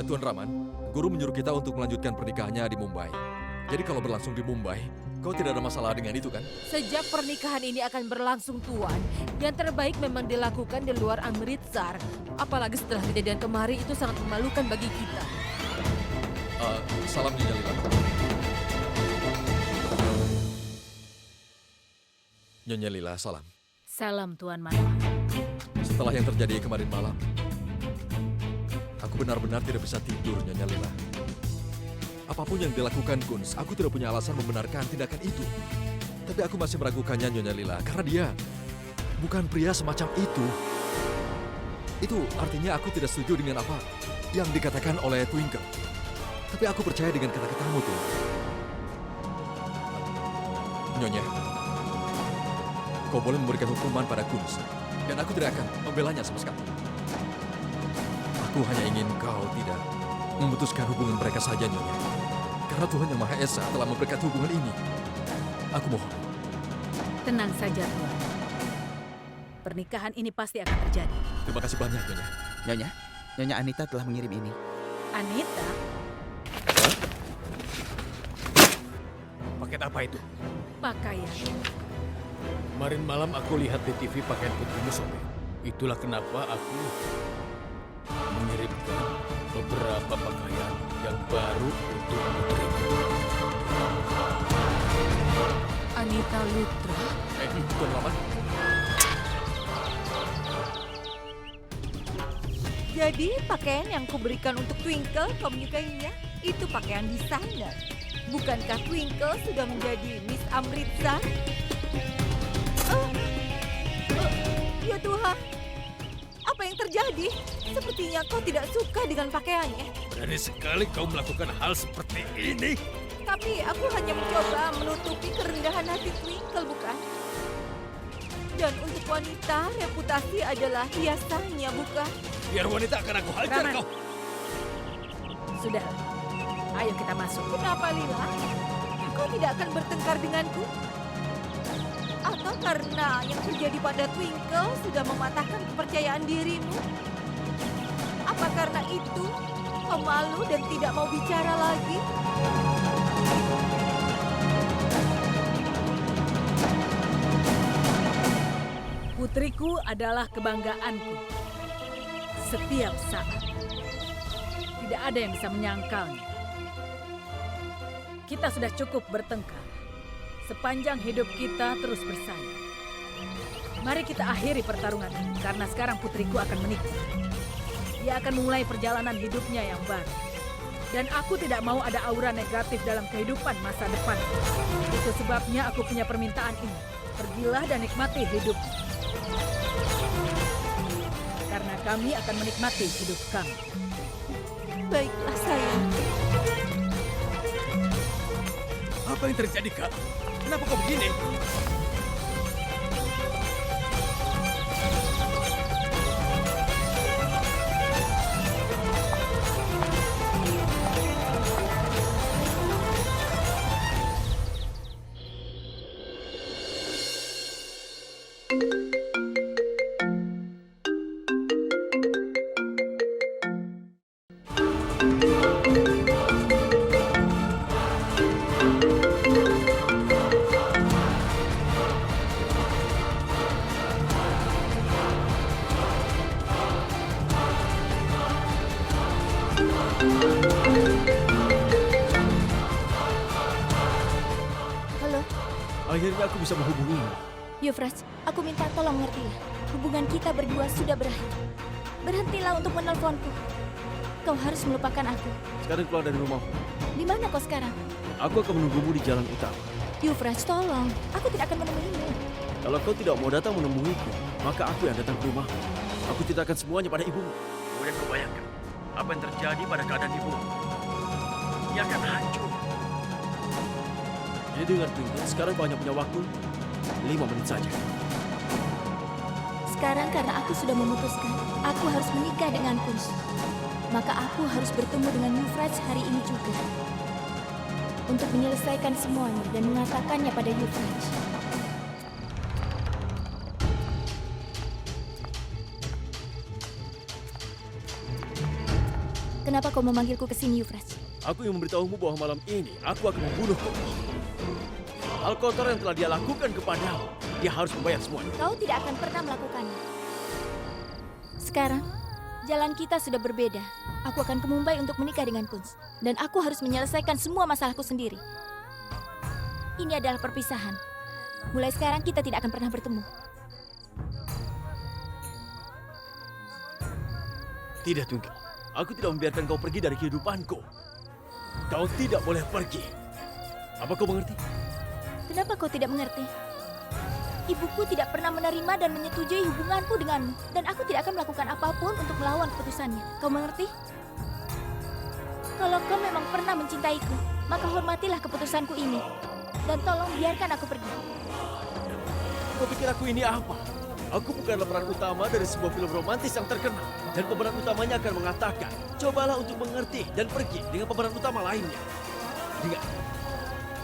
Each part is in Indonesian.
Tuan Raman, guru menyuruh kita untuk melanjutkan pernikahannya di Mumbai. Jadi kalau berlangsung di Mumbai, kau tidak ada masalah dengan itu kan? Sejak pernikahan ini akan berlangsung, Tuan, yang terbaik memang dilakukan di luar Amritsar. Apalagi setelah kejadian kemarin itu sangat memalukan bagi kita. Salam Nyonya Lila. Nyonya Lila, salam. Salam, Tuan Manohar. Setelah yang terjadi kemarin malam, aku benar-benar tidak bisa tidur, Nyonya Lila. Apapun yang dilakukan Kunz, aku tidak punya alasan membenarkan tindakan itu. Tapi aku masih meragukannya, Nyonya Lila, karena dia bukan pria semacam itu. Itu artinya aku tidak setuju dengan apa yang dikatakan oleh Twinkle. Tapi aku percaya dengan kata-katamu, tuh. Nyonya, kau boleh memberikan hukuman pada Kunz, dan aku tidak akan membelanya sama sekali. Aku hanya ingin kau tidak memutuskan hubungan mereka saja, Nyonya. Karena Tuhan Yang Maha Esa telah memberkati hubungan ini. Aku mohon. Tenang saja, Tuan. Pernikahan ini pasti akan terjadi. Terima kasih banyak, Nyonya. Nyonya Anita telah mengirim ini. Anita? Paket apa itu? Pakaian. Kemarin malam aku lihat di TV pakaian putrimu sobek. Itulah kenapa aku mengirimkan beberapa pakaian yang baru untuk putrimu. Anita Lutra? Tuan Raman. Jadi pakaian yang kuberikan untuk Twinkle kau menyukainya? Itu pakaian desainer. Bukankah Twinkle sudah menjadi Miss Amritsar? Ya Tuhan, apa yang terjadi? Sepertinya kau tidak suka dengan pakaiannya. Berani sekali kau melakukan hal seperti ini. Tapi aku hanya mencoba menutupi kerendahan hati Twinkle, bukan? Dan untuk wanita, reputasi adalah hiasannya, bukan? Biar wanita akan aku hajar Raman. kau. Sudah. Ayo kita masuk. Kenapa, Lila? Kau tidak akan bertengkar denganku? Atau karena yang terjadi pada Twinkle sudah mematahkan kepercayaan dirimu? Apa karena itu kau malu dan tidak mau bicara lagi? Putriku adalah kebanggaanku. Setiap saat. Tidak ada yang bisa menyangkalnya. Kita sudah cukup bertengkar. Sepanjang hidup kita terus bersaing. Mari kita akhiri pertarungan ini, karena sekarang putriku akan menikah. Dia akan memulai perjalanan hidupnya yang baru. Dan aku tidak mau ada aura negatif dalam kehidupan masa depan. Itu sebabnya aku punya permintaan ini. Pergilah dan nikmati hidup. Karena kami akan menikmati hidup kami. Baiklah, sayang. Apa yang terjadi, Kak? Kenapa kau begini? Halo, Akhirnya aku bisa menghubungimu. Yuvraj, aku minta tolong ngertilah. Hubungan kita berdua sudah berakhir. Berhentilah untuk menelponku. Kau harus melupakan aku. Sekarang keluar dari rumahmu. Di mana kau sekarang? Aku akan menunggumu di jalan utama. Yuvraj, tolong. Aku tidak akan menemuimu. Kalau kau tidak mau datang menemuiku, maka aku yang datang ke rumah. Aku ceritakan semuanya pada ibumu. Kemudian kau bayangkan apa yang terjadi pada keadaan ibumu. Ia akan hancur. Jadi dengar Twinkle, sekarang kau hanya punya waktu 5 menit saja. Sekarang karena aku sudah memutuskan, aku harus menikah dengan Kunz. Maka aku harus bertemu dengan Yuvraj hari ini juga. Untuk menyelesaikan semuanya dan mengatakannya pada Yuvraj. Kenapa kau memanggilku ke sini, Yufraj? Aku ingin memberitahumu bahwa malam ini aku akan membunuhku. Hal kotor yang telah dia lakukan kepadamu, dia harus membayar semuanya. Kau tidak akan pernah melakukannya. Sekarang, jalan kita sudah berbeda. Aku akan ke Mumbai untuk menikah dengan Kunz. Dan aku harus menyelesaikan semua masalahku sendiri. Ini adalah perpisahan. Mulai sekarang kita tidak akan pernah bertemu. Tidak, Twinkle. Aku tidak membiarkan kau pergi dari kehidupanku. Kau tidak boleh pergi. Apa kau mengerti? Kenapa kau tidak mengerti? Ibuku tidak pernah menerima dan menyetujui hubunganku denganmu. Dan aku tidak akan melakukan apapun untuk melawan keputusannya. Kau mengerti? Kalau kau memang pernah mencintaiku, maka hormatilah keputusanku ini. Dan tolong biarkan aku pergi. Kau pikir aku ini apa? Aku bukanlah peran utama dari sebuah film romantis yang terkenal. Dan pemeran utamanya akan mengatakan, cobalah untuk mengerti dan pergi dengan pemeran utama lainnya. Ingat,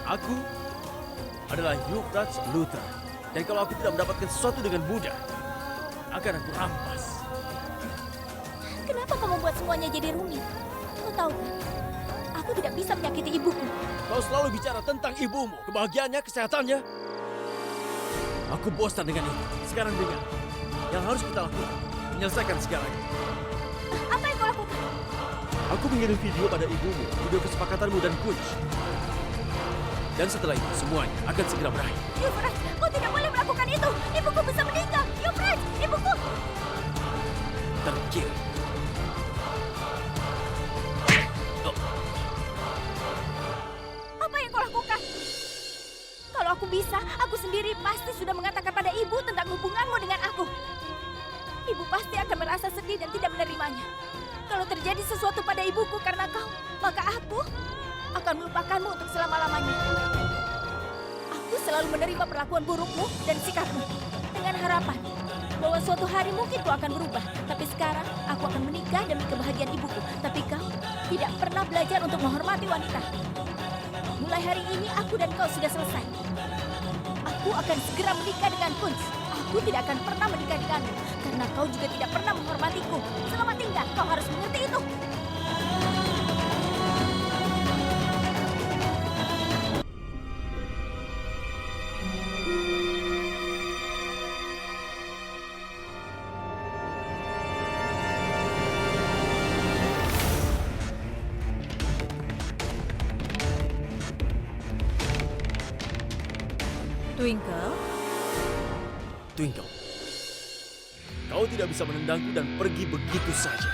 aku adalah Yufraj Luthra. Dan kalau aku tidak mendapatkan sesuatu dengan mudah, akan aku rampas. Kenapa kau membuat semuanya jadi rumit? Kau tahu kan? Aku tidak bisa menyakiti ibuku. Kau selalu bicara tentang ibumu, kebahagiaannya, kesehatannya. Aku bosan dengan itu. Sekarang dengar, yang harus kita lakukan, menyelesaikan segalanya. Apa yang kau lakukan? Aku mengirim video pada ibumu, video kesepakatanmu dan Kunz. Dan setelah itu, semuanya akan segera berakhir. Yufraj, kau tidak boleh melakukan itu. Ibuku bisa meninggal. Yufraj, ibuku. Terkir. Apa yang kau lakukan? Kalau aku bisa, aku sendiri pasti sudah mengatakan pada ibu tentang hubunganmu dengan aku. Ibu pasti akan merasa sedih dan tidak menerimanya. Kalau terjadi sesuatu pada ibuku karena kau, maka aku akan melupakanmu untuk selama-lamanya. Aku selalu menerima perlakuan burukmu dan sikapmu dengan harapan bahwa suatu hari mungkin kau akan berubah. Tapi sekarang aku akan menikah demi kebahagiaan ibuku. Tapi kau tidak pernah belajar untuk menghormati wanita. Mulai hari ini aku dan kau sudah selesai. Aku akan segera menikah dengan Kunz. Aku tidak akan pernah menikah denganmu karena kau juga tidak pernah menghormatiku. Selamat tinggal, kau harus mengerti itu. Twinkle, Twinkle, kau tidak bisa menendangku dan pergi begitu saja.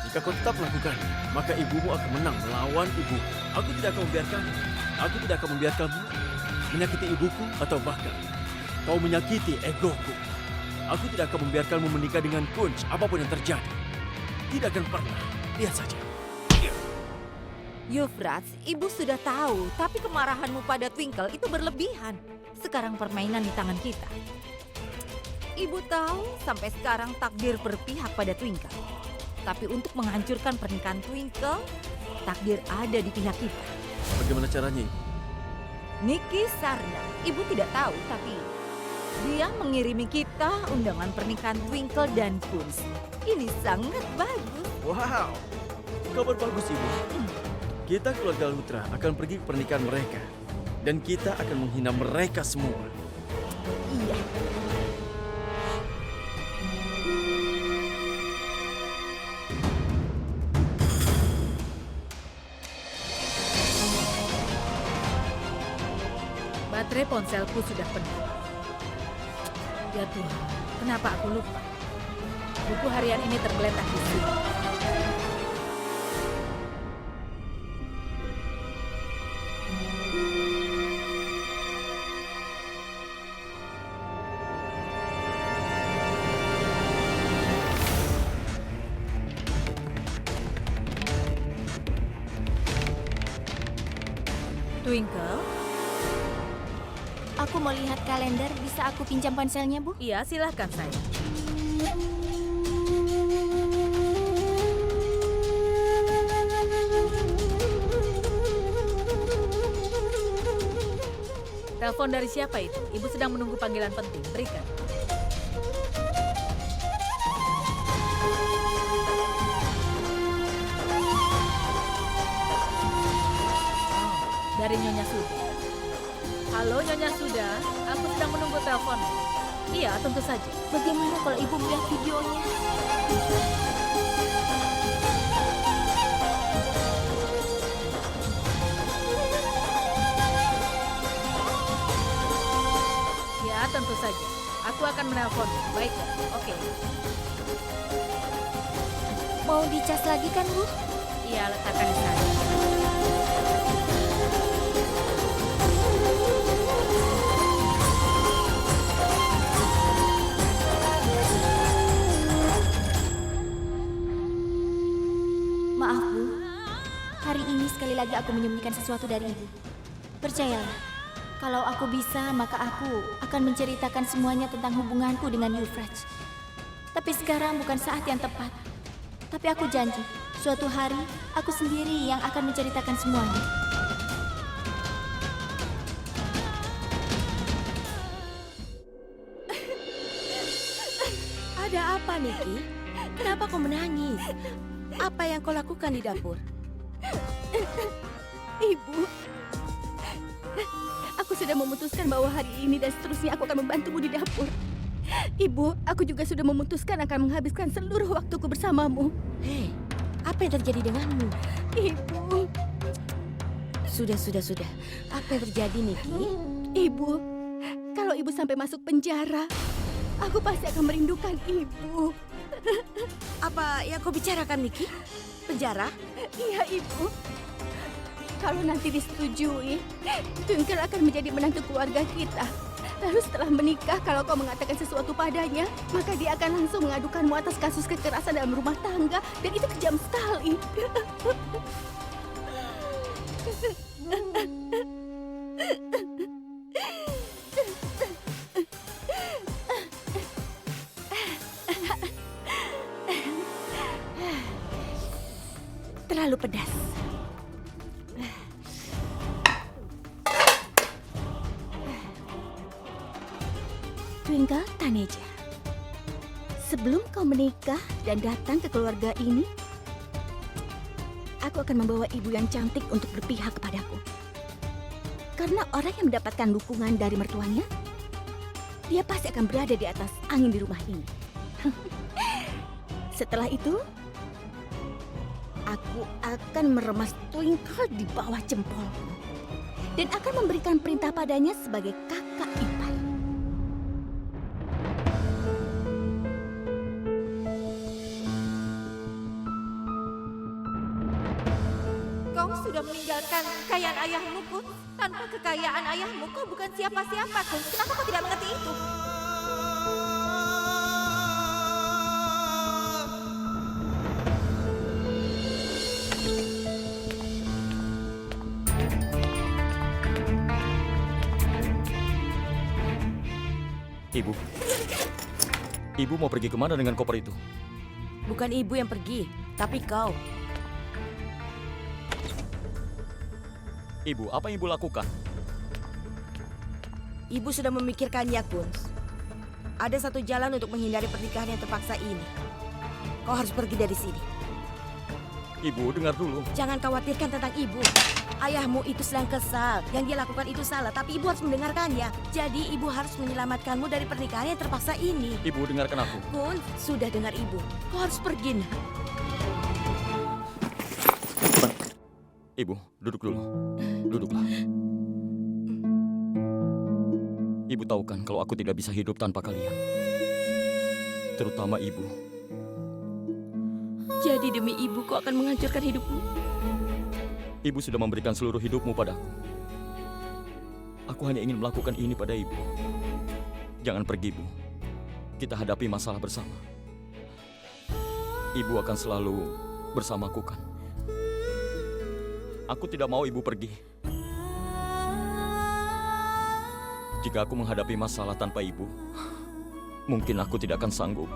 Jika kau tetap melakukannya, maka ibumu akan menang melawan ibuku. Aku tidak akan membiarkanmu. Aku tidak akan membiarkanmu menyakiti ibuku atau bahkan kau menyakiti egoku. Aku tidak akan membiarkanmu menikah dengan Kunz apapun yang terjadi. Tidak akan pernah. Lihat saja. Yufraj, ibu sudah tahu, tapi kemarahanmu pada Twinkle itu berlebihan. Sekarang permainan di tangan kita. Ibu tahu sampai sekarang takdir berpihak pada Twinkle. Tapi untuk menghancurkan pernikahan Twinkle, takdir ada di pihak kita. Bagaimana caranya, Ibu? Niki Sarna, ibu tidak tahu, tapi dia mengirimi kita undangan pernikahan Twinkle dan Kunz. Ini sangat bagus. Wow, kabar bagus, Ibu. Kita keluarga Luthra akan pergi ke pernikahan mereka. Dan kita akan menghina mereka semua. Iya. baterai ponselku sudah penuh. Ya Tuhan, kenapa aku lupa? Buku harian ini tergeletak di sini. Twinkle? Aku mau lihat kalender, bisa aku pinjam ponselnya, Bu? Iya, silahkan saya. Telepon dari siapa itu? Ibu sedang menunggu panggilan penting. Berikan. dari Nyonya Suda. Halo Nyonya Suda, aku sedang menunggu telepon. Iya, tentu saja. Bagaimana kalau ibu melihat videonya? Ya, tentu saja. Aku akan menelpon. Baiklah, oke. Mau dicas lagi kan, Bu? Iya, letakkan di sana. Maaf, Bu. Hari ini sekali lagi aku menyembunyikan sesuatu dari Ibu. Percayalah, kalau aku bisa, maka aku akan menceritakan semuanya tentang hubunganku dengan Euphrates. Tapi sekarang bukan saat yang tepat. Tapi aku janji, suatu hari aku sendiri yang akan menceritakan semuanya. Ada apa, Niki? Kenapa kau menangis? Apa yang kau lakukan di dapur? Ibu, aku sudah memutuskan bahwa hari ini dan seterusnya aku akan membantumu di dapur. Ibu, aku juga sudah memutuskan akan menghabiskan seluruh waktuku bersamamu. Hei, apa yang terjadi denganmu? Ibu, Sudah. Apa yang terjadi, Niki? Ibu, kalau ibu sampai masuk penjara, aku pasti akan merindukan ibu. Apa yang kau bicarakan, Niki? Penjara? Iya, Ibu. Kalau nanti disetujui, Twinkle akan menjadi menantu keluarga kita. Lalu setelah menikah, kalau kau mengatakan sesuatu padanya, maka dia akan langsung mengadukanmu atas kasus kekerasan dalam rumah tangga, dan itu kejam sekali. Terlalu pedas. Twinkle Taneja, sebelum kau menikah dan datang ke keluarga ini, aku akan membawa ibu yang cantik untuk berpihak kepadaku. Karena orang yang mendapatkan dukungan dari mertuanya, dia pasti akan berada di atas angin di rumah ini. Setelah itu, aku akan meremas Twinkle di bawah jempolku dan akan memberikan perintah padanya sebagai kakak ipar. Kau sudah meninggalkan kekayaan ayahmu, Kun. Tanpa kekayaan ayahmu, kau bukan siapa-siapa, Kun. Kenapa kau tidak mengerti itu? Ibu. Ibu mau pergi kemana dengan koper itu? Bukan ibu yang pergi, tapi kau. Ibu, apa yang ibu lakukan? Ibu sudah memikirkannya, Kun. Ada satu jalan untuk menghindari pernikahan yang terpaksa ini. Kau harus pergi dari sini. Ibu, dengar dulu. Jangan khawatirkan tentang ibu. Ayahmu itu sedang kesal. Yang dia lakukan itu salah, tapi ibu harus mendengarkannya. Jadi ibu harus menyelamatkanmu dari pernikahan yang terpaksa ini. Ibu, dengarkan aku. Kun, sudah dengar ibu. Kau harus pergi, nak. Ibu, duduk dulu. Duduklah. Ibu tahu kan kalau aku tidak bisa hidup tanpa kalian. Terutama ibu. Jadi demi ibu kau akan menghancurkan hidupmu. Ibu sudah memberikan seluruh hidupmu padaku. Aku hanya ingin melakukan ini pada ibu. Jangan pergi, Bu. Kita hadapi masalah bersama. Ibu akan selalu bersamaku kan? Aku tidak mau ibu pergi. Jika aku menghadapi masalah tanpa ibu, mungkin aku tidak akan sanggup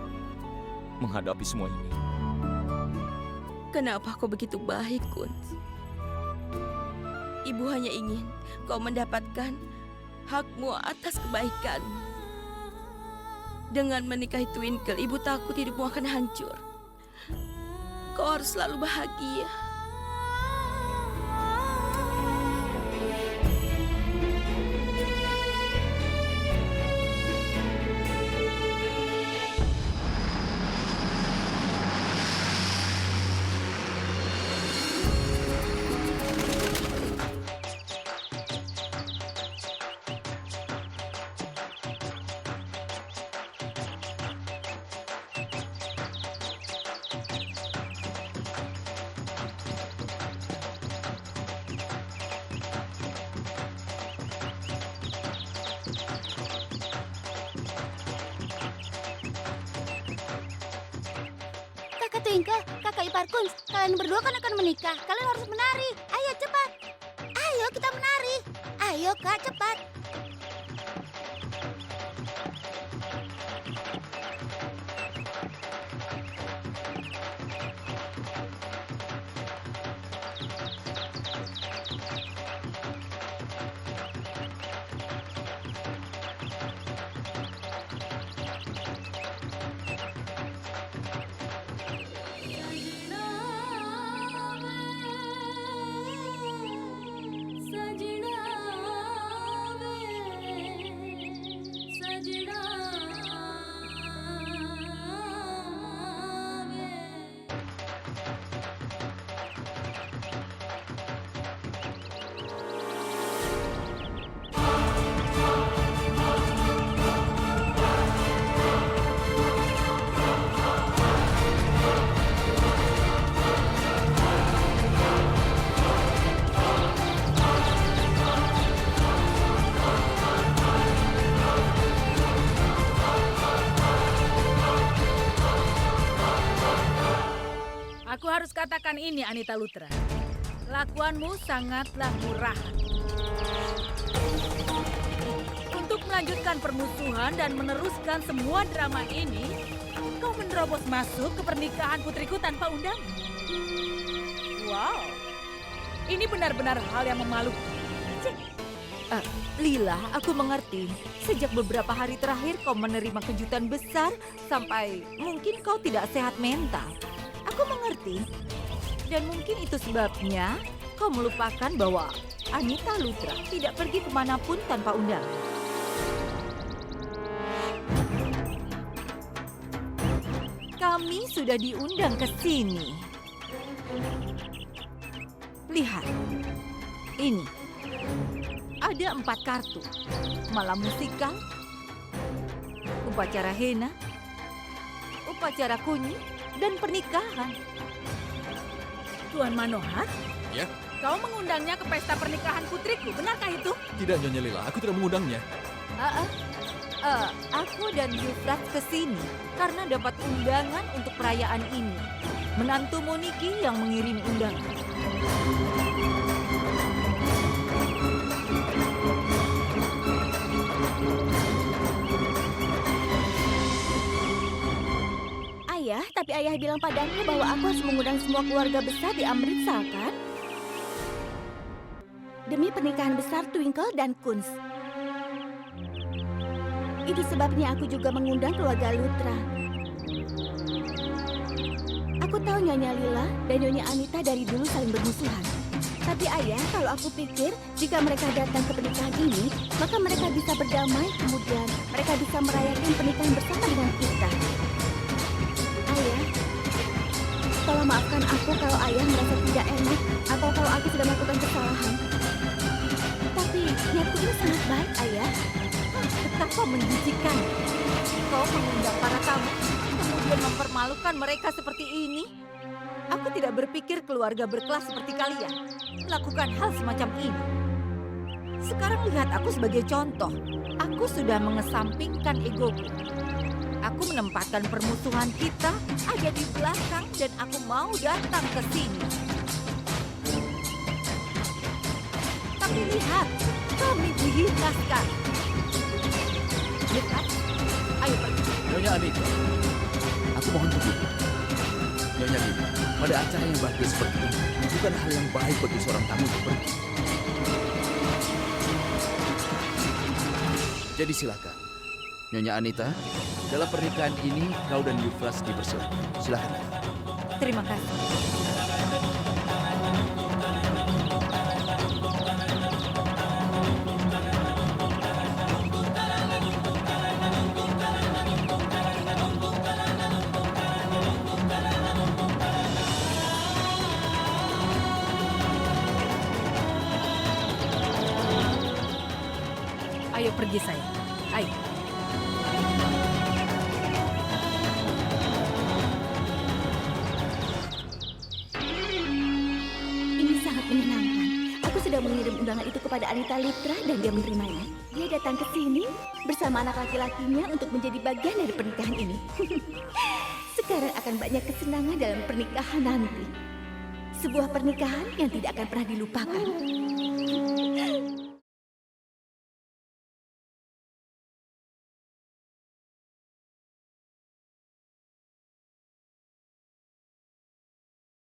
menghadapi semua ini. Kenapa kau begitu baik, Kun? Ibu hanya ingin kau mendapatkan hakmu atas kebaikanmu. Dengan menikahi Twinkle, ibu takut hidupmu akan hancur. Kau harus selalu bahagia. Twinkle, kakak ipar Kunz, kalian berdua kan akan menikah. Kalian harus menari. Ayo cepat. Ayo kita menari. Ayo kak, cepat. Aku harus katakan ini, Anita Lutra. Lakuanmu sangatlah murahan. Untuk melanjutkan permusuhan dan meneruskan semua drama ini, kau menerobos masuk ke pernikahan putriku tanpa undangan. Wow, ini benar-benar hal yang memalukan. Lila, aku mengerti. Sejak beberapa hari terakhir kau menerima kejutan besar sampai mungkin kau tidak sehat mental. Aku mengerti. Dan mungkin itu sebabnya kau melupakan bahwa Anita Lutra tidak pergi kemanapun tanpa undangan. Kami sudah diundang ke sini. Lihat, ini. Ada 4 kartu. Malam musikal, upacara henna, upacara kunyi, dan pernikahan. Tuan Manohar, Ya? kau mengundangnya ke pesta pernikahan putriku, benarkah itu? Tidak, Nyonya Lila. Aku tidak mengundangnya. Aku dan Yufrat ke sini karena dapat undangan untuk perayaan ini. Menantu Moniki yang mengirimi undangan. Ayah, tapi ayah bilang padamu bahwa aku harus mengundang semua keluarga besar di Amritsar, kan? Demi pernikahan besar Twinkle dan Kunz. Itu sebabnya aku juga mengundang keluarga Lutra. Aku tahu Nyonya Lila dan Nyonya Anita dari dulu saling bermusuhan. Tapi ayah, kalau aku pikir jika mereka datang ke pernikahan ini, maka mereka bisa berdamai, kemudian mereka bisa merayakan pernikahan bersama dengan kita. Ayah, tolong maafkan aku kalau ayah merasa tidak enak atau kalau aku sudah melakukan kesalahan. Tapi niatku ini sangat baik, ayah. Betapa menjijikan. Kau mengundang para tamu, kemudian mempermalukan mereka seperti ini. Aku tidak berpikir keluarga berkelas seperti kalian melakukan hal semacam ini. Sekarang lihat aku sebagai contoh. Aku sudah mengesampingkan egoku. Aku menempatkan permusuhan kita ada di belakang dan aku mau datang ke sini. Tapi lihat, kami dihina sekarang. Lihat, ayo pergi. Nyonya Anita, aku mohon begini. Nyonya Lila, pada acara yang bahagia seperti ini, bukan hal yang baik bagi seorang tamu untuk pergi. Jadi silakan. Nyonya Anita, dalam pernikahan ini kau dan Yufras dipersilakan. Silakan. Terima kasih. Ayo pergi sayang, ayo. Ini sangat menyenangkan. Aku sudah mengirim undangan itu kepada Anita Lutra dan dia menerimanya. Dia datang ke sini bersama anak laki-lakinya untuk menjadi bagian dari pernikahan ini. Sekarang akan banyak kesenangan dalam pernikahan nanti. Sebuah pernikahan yang tidak akan pernah dilupakan.